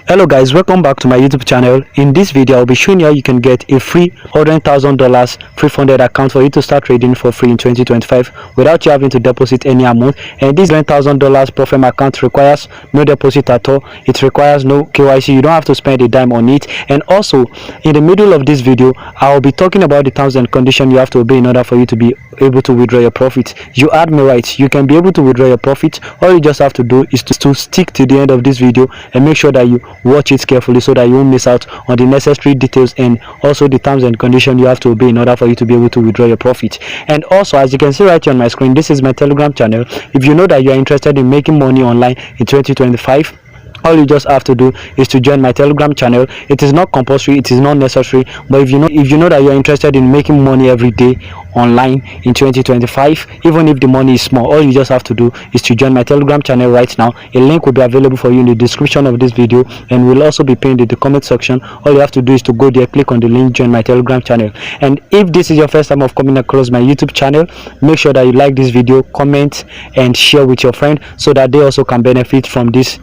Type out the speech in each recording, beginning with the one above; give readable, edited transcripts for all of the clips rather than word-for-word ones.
Hello guys, welcome back to my YouTube channel. In this video I'll be showing you how you can get a free $100,000 pre-funded account for you to start trading for free in 2025 without you having to deposit any amount. And this $100,000 profile account requires no deposit at all. It requires no KYC. You don't have to spend a dime on it. And also in the middle of this video I'll be talking about the terms and conditions you have to obey in order for you to be able to withdraw your profit. You heard me right, you can be able to withdraw your profit. All you just have to do is to stick to the end of this video and make sure that you watch it carefully so that you won't miss out on the necessary details and also the terms and conditions you have to obey in order for you to be able to withdraw your profit. And also, as you can see right here on my screen, this is my Telegram channel. If you know that you are interested in making money online in 2025, all you just have to do is to join my Telegram channel. It is not compulsory, it is not necessary, but if you know that you are interested in making money every day online in 2025, even if the money is small, all you just have to do is to join my Telegram channel right now. A link will be available for you in the description of this video and will also be pinned in the comment section. All you have to do is to go there, click on the link, join my Telegram channel. And if this is your first time of coming across my YouTube channel, make sure that you like this video, comment and share with your friend so that they also can benefit from this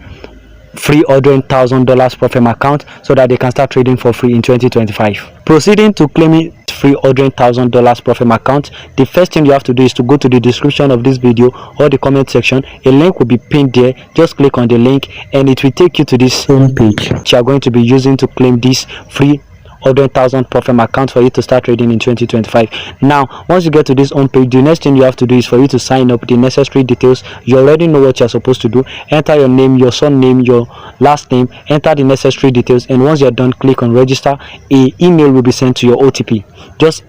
free $100,000 profile account so that they can start trading for free in 2025. Proceeding to claiming free $100,000 profile account, the first thing you have to do is to go to the description of this video or the comment section. A link will be pinned there. Just click on the link and it will take you to this home page you are going to be using to claim this free $100,000 profile account for you to start trading in 2025. Now, once you get to this home page, the next thing you have to do is for you to sign up. The necessary details, you already know what you're supposed to do. Enter your name, your son name, your last name, enter the necessary details, and once you're done, click on register. A email will be sent to your OTP. Just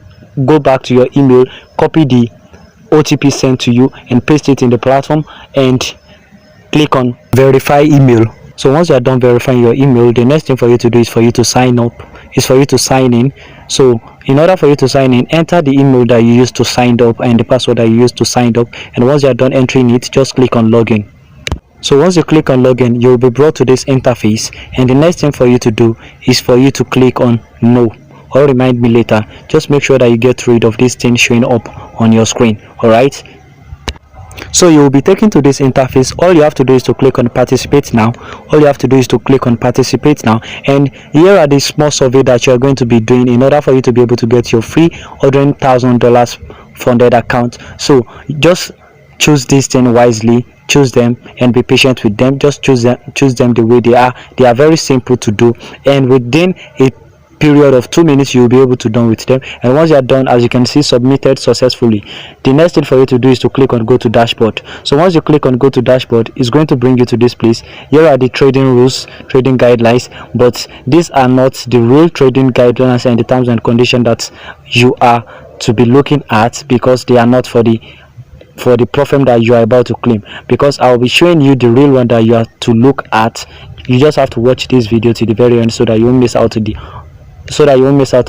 go back to your email, copy the OTP sent to you and paste it in the platform and click on verify email. So once you are done verifying your email, the next thing for you to do is for you to sign up, is for you to sign in. So in order for you to sign in, enter the email that you used to sign up and the password that you used to sign up, and once you are done entering it, just click on login. So once you click on login, you will be brought to this interface, and the next thing for you to do is for you to click on no or remind me later. Just make sure that you get rid of this thing showing up on your screen. All right, so you will be taken to this interface. All you have to do is to click on participate now. All you have to do is to click on participate now, and here are the small survey that you are going to be doing in order for you to be able to get your free $100,000 funded account. So just choose this thing wisely, choose them and be patient with them. Just choose them the way they are. They are very simple to do, and within a period of 2 minutes you will be able to done with them. And once you are done, as you can see, submitted successfully, the next thing for you to do is to click on go to dashboard. So once you click on go to dashboard, it's going to bring you to this place. Here are the trading rules, trading guidelines, but these are not the real trading guidelines and the terms and conditions that you are to be looking at, because they are not for the profile that you are about to claim, because I will be showing you the real one that you are to look at. You just have to watch this video to the very end so that you won't miss out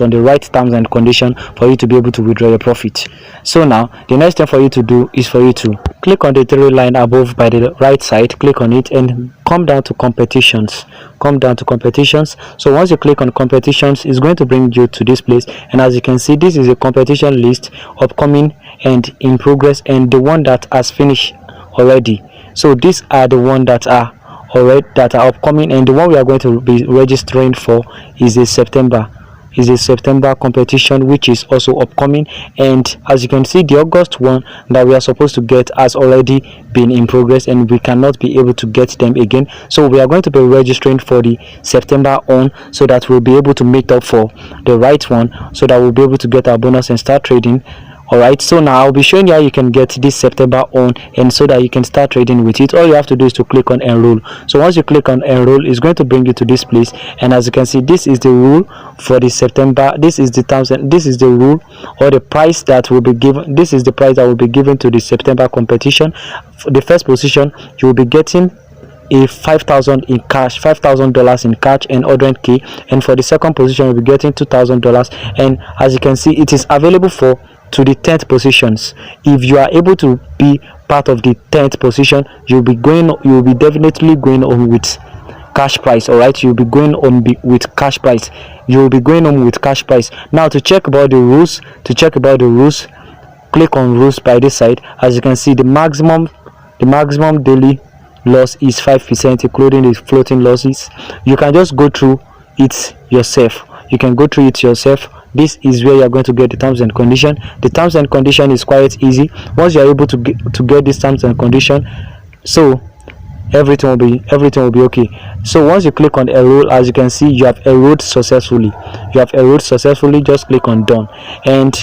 on the right terms and conditions for you to be able to withdraw your profit. So now the next thing for you to do is for you to click on the three line above by the right side, click on it and come down to competitions. So once you click on competitions, it's going to bring you to this place, and as you can see, this is a competition list, upcoming and in progress, and the one that has finished already. So these are the one that are upcoming, and the one we are going to be registering for is a September competition, which is also upcoming. And as you can see, the August one that we are supposed to get has already been in progress and we cannot be able to get them again. So we are going to be registering for the September on, so that we'll be able to make up for the right one, so that we'll be able to get our bonus and start trading. Alright, so now I'll be showing you how you can get this September on, and so that you can start trading with it. All you have to do is to click on enroll. So once you click on enroll, it's going to bring you to this place, and as you can see, this is the rule for the September. This is the terms and this is the rule or the price that will be given. This is the price that will be given to the September competition. For the first position, you will be getting a $5,000 in cash, $5,000 in cash and 100K, and for the second position you'll be getting $2,000. And as you can see, it is available for to the 10th positions. If you are able to be part of the 10th position, you'll be definitely going on with cash price. All right, you'll be going on with cash price. Now to check about the rules, click on rules by this side. As you can see, the maximum daily loss is 5%, including the floating losses. You can just go through it yourself. You can go through it yourself. This is where you're going to get the terms and condition. The terms and condition is quite easy. Once you're able to get these terms and condition, so everything will be okay. So once you click on enroll, as you can see, you have enrolled successfully. Just click on done, and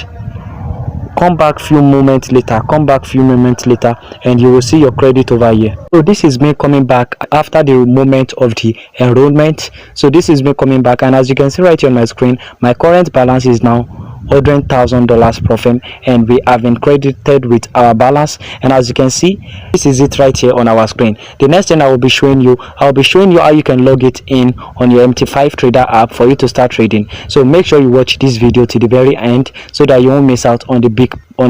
come back few moments later, and you will see your credit over here. So this is me coming back after the moment of the enrollment. So this is me coming back, and as you can see right here on my screen, my current balance is now $100,000 profit, and we have been credited with our balance. And as you can see, this is it right here on our screen. The next thing I'll be showing you how you can log it in on your MT5 trader app for you to start trading. So make sure you watch this video to the very end so that you won't miss out on the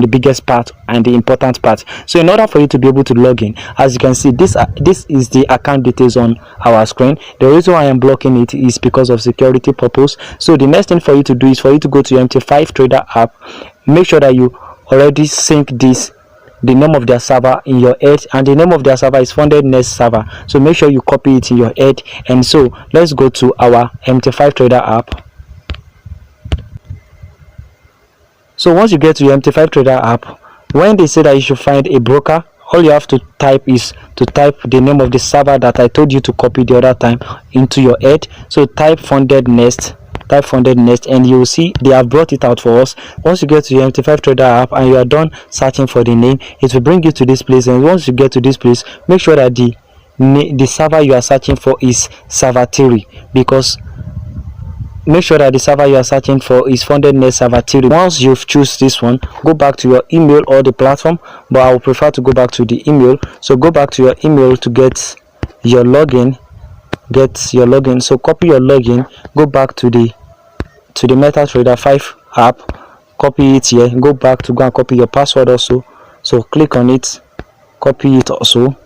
biggest part and the important part. So in order for you to be able to log in, as you can see, this is the account details on our screen. The reason why I am blocking it is because of security purpose. So the next thing for you to do is for you to go to your MT5 trader app. Make sure that you already sync the name of their server in your head, and the name of their server is funded nest server. So make sure you copy it in your head. And so let's go to our MT5 trader app. So once you get to your MT5 trader app, when they say that you should find a broker, all you have to type is to type the name of the server that I told you to copy the other time into your head. So type funded nest, and you will see they have brought it out for us. Once you get to your MT5 trader app and you are done searching for the name, it will bring you to this place. And once you get to this place, make sure that the server you are searching for is server 3, because make sure that the server you are searching for is funded nest server 3. Once you've choose this one, go back to your email or the platform, but I would prefer to go back to the email. So go back to your email to get your login. So copy your login, go back to the MetaTrader 5 app, copy it here, go back to go and copy your password also. So click on it, copy it also.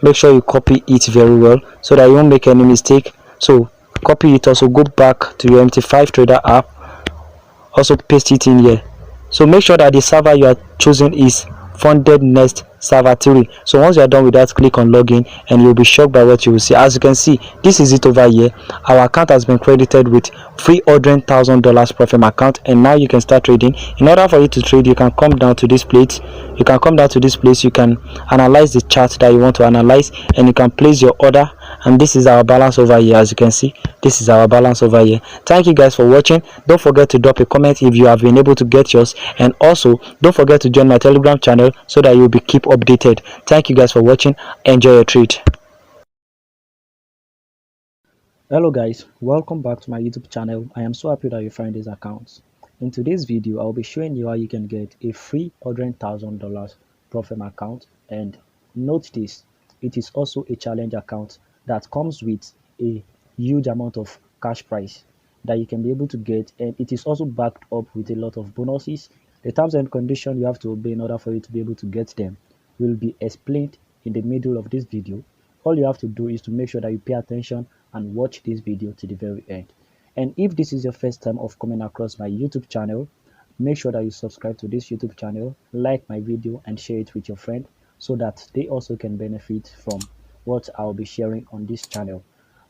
Make sure you copy it very well so that you won't make any mistake. So copy it also, go back to your MT5 trader app, also paste it in here. So make sure that the server you are choosing is funded nest server 3. So once you are done with that, click on login, and you'll be shocked by what you will see. As you can see, this is it over here. Our account has been credited with $300,000 profit account, and now you can start trading. In order for you to trade, you can come down to this plate. You can analyze the chart that you want to analyze, and you can place your order. And this is our balance over here. As you can see, this is our balance over here. Thank you guys for watching. Don't forget to drop a comment if you have been able to get yours, and also don't forget to join my Telegram channel so that you'll be keep updated. Thank you guys for watching. Enjoy your trade. Hello guys, welcome back to my YouTube channel. I am so happy that you find this account. In today's video, I'll be showing you how you can get a free $100,000 profit account. And note this, it is also a challenge account that comes with a huge amount of cash prize that you can be able to get, and it is also backed up with a lot of bonuses. The terms and conditions you have to obey in order for you to be able to get them will be explained in the middle of this video. All you have to do is to make sure that you pay attention and watch this video to the very end. And if this is your first time of coming across my YouTube channel, make sure that you subscribe to this YouTube channel, like my video, and share it with your friend so that they also can benefit from what I'll be sharing on this channel.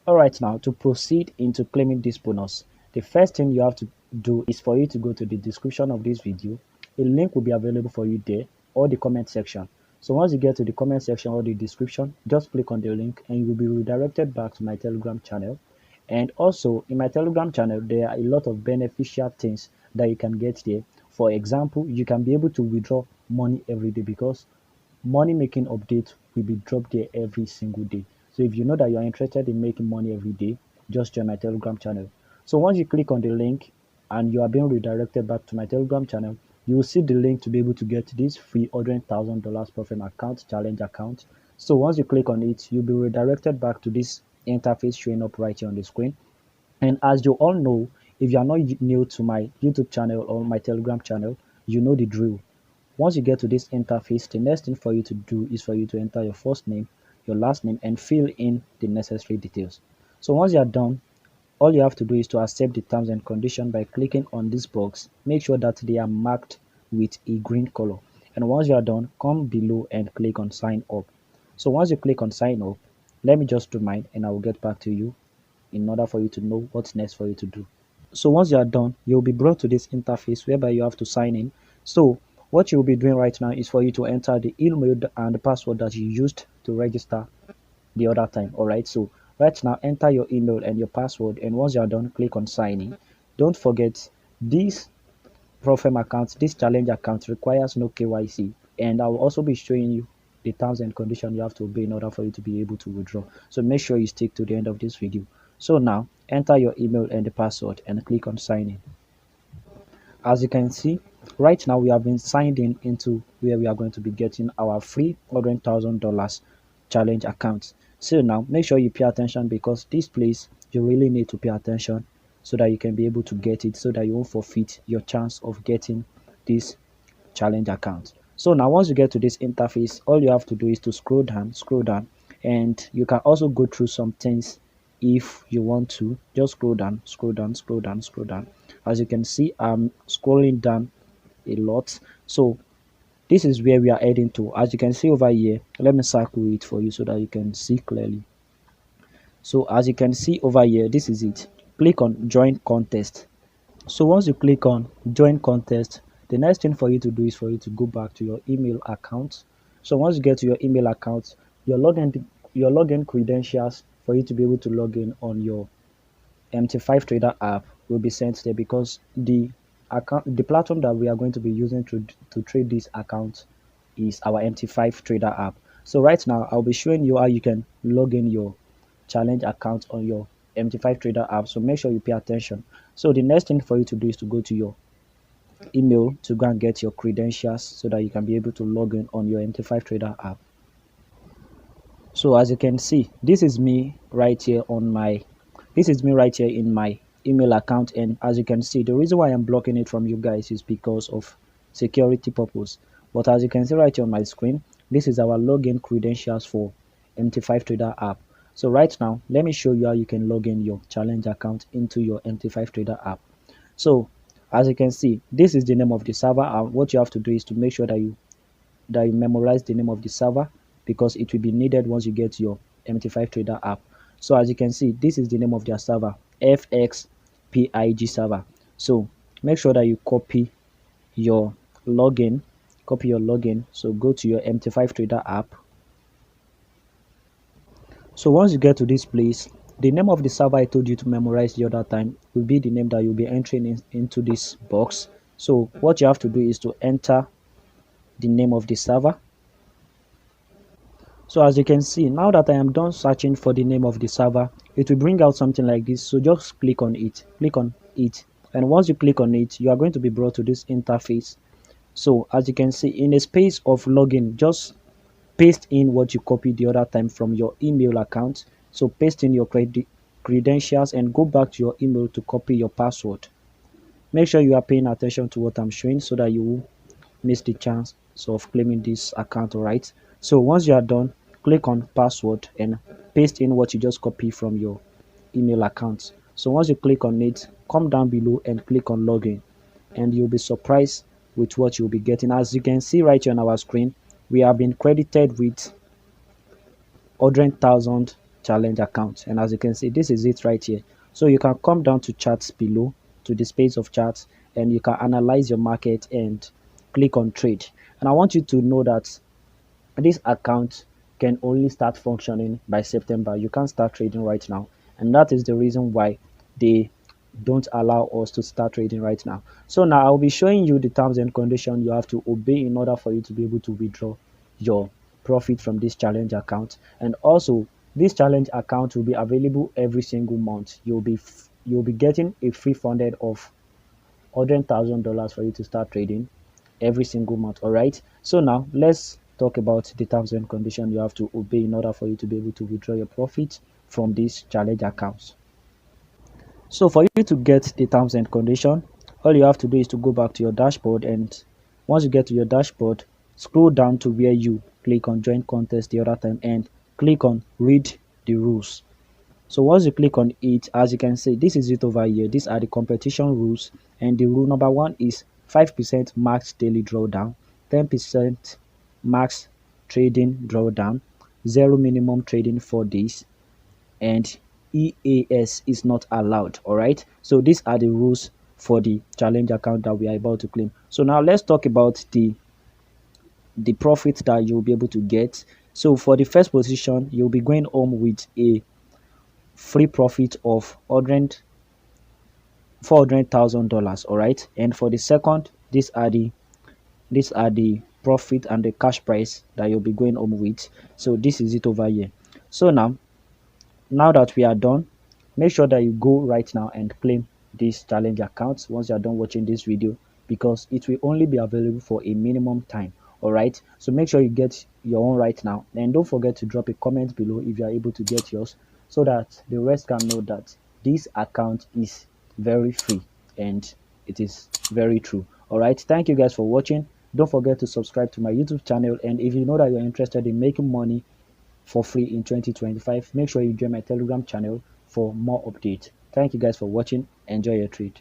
Alright, now to proceed into claiming this bonus, the first thing you have to do is for you to go to the description of this video. A link will be available for you there, or the comment section. So once you get to the comment section or the description, just click on the link and you will be redirected back to my Telegram channel. And also in my Telegram channel, there are a lot of beneficial things that you can get there. For example, you can be able to withdraw money every day, because money making updates will be dropped there every single day. So if you know that you are interested in making money every day, just join my Telegram channel. So once you click on the link and you are being redirected back to my Telegram channel, you will see the link to be able to get this free $100,000 profit account, challenge account. So once you click on it, you'll be redirected back to this interface showing up right here on the screen. And as you all know, if you are not new to my YouTube channel or my Telegram channel, you know the drill. Once you get to this interface, the next thing for you to do is for you to enter your first name, your last name, and fill in the necessary details. So once you are done, all you have to do is to accept the terms and conditions by clicking on this box. Make sure that they are marked with a green color. And once you are done, come below and click on sign up. So once you click on sign up, let me just do mine and I will get back to you in order for you to know what's next for you to do. So once you are done, you'll be brought to this interface whereby you have to sign in. So what you'll be doing right now is for you to enter the email and the password that you used to register the other time. All right, so right now enter your email and your password, and once you are done, click on sign in. Don't forget, this Profem account, this challenge account requires no KYC, and I will also be showing you the terms and conditions you have to obey in order for you to be able to withdraw. So make sure you stick to the end of this video. So now enter your email and the password and click on sign in. As you can see, right now we have been signed in into where we are going to be getting our free $100,000 challenge account. So now make sure you pay attention, because this place you really need to pay attention so that you can be able to get it, so that you won't forfeit your chance of getting this challenge account. So now once you get to this interface, all you have to do is to scroll down, and you can also go through some things if you want to. Just scroll down, scroll down, scroll down, scroll down. As you can see, I'm scrolling down a lot. So this is where we are heading to. As you can see over here, let me circle it for you so that you can see clearly. So as you can see over here, this is it. Click on join contest. So once you click on join contest, the next thing for you to do is for you to go back to your email account. So once you get to your email account, your login credentials for you to be able to log in on your MT5 Trader app will be sent there, because the platform that we are going to be using to trade this account is our MT5 Trader app. So right now I'll be showing you how you can log in your challenge account on your MT5 Trader app. So make sure you pay attention. So the next thing for you to do is to go to your email to go and get your credentials so that you can be able to log in on your MT5 Trader app. So as you can see, this is me right here in my email account, and as you can see, the reason why I'm blocking it from you guys is because of security purpose. But as you can see right here on my screen, this is our login credentials for MT5 Trader app. So right now, let me show you how you can log in your challenge account into your MT5 Trader app. So as you can see, this is the name of the server, and what you have to do is to make sure that you memorize the name of the server, because it will be needed once you get your MT5 Trader app. So as you can see, this is the name of their server, FXPIG server. So make sure that you copy your login. So go to your MT5 Trader app. So once you get to this place, the name of the server I told you to memorize the other time will be the name that you'll be entering into this box. So what you have to do is to enter the name of the server. So as you can see, now that I am done searching for the name of the server, it will bring out something like this. So just click on it, and once you click on it, you are going to be brought to this interface. So as you can see, in a space of login, just paste in what you copied the other time from your email account. So paste in your credentials and go back to your email to copy your password. Make sure you are paying attention to what I'm showing so that you will miss the chance of claiming this account. All right, so once you are done, click on password and paste in what you just copied from your email account. So once you click on it, come down below and click on login, and you'll be surprised with what you'll be getting. As you can see right here on our screen, we have been credited with 100,000 challenge account, and as you can see, this is it right here. So you can come down to charts below, to the space of charts, and you can analyze your market and click on trade. And I want you to know that this account can only start functioning by September. You can't start trading right now, and that is the reason why they don't allow us to start trading right now. So now I'll be showing you the terms and conditions you have to obey in order for you to be able to withdraw your profit from this challenge account. And also, this challenge account will be available every single month. You'll be getting a free funded of $100,000 for you to start trading every single month. All right, so now let's talk about the terms and conditions you have to obey in order for you to be able to withdraw your profit from these challenge accounts. So for you to get the terms and conditions, all you have to do is to go back to your dashboard, and once you get to your dashboard, scroll down to where you click on join contest the other time and click on read the rules. So once you click on it, as you can see, this is it over here. These are the competition rules, and the rule number 1 is 5% max daily drawdown, 10% max trading drawdown, zero minimum trading for this, and EAS is not allowed. All right, so these are the rules for the challenge account that we are about to claim. So now let's talk about the profit that you'll be able to get. So for the first position, you'll be going home with a free profit of $400,000. All right, and for the second, these are the profit and the cash price that you'll be going home with. So this is it over here. So now that we are done, make sure that you go right now and claim these challenge accounts once you are done watching this video, because it will only be available for a minimum time. All right, so make sure you get your own right now, and don't forget to drop a comment below if you are able to get yours, so that the rest can know that this account is very free and it is very true. All right, thank you guys for watching. Don't forget to subscribe to my YouTube channel, and if you know that you're interested in making money for free in 2025, make sure you join my Telegram channel for more updates. Thank you guys for watching. Enjoy your trade.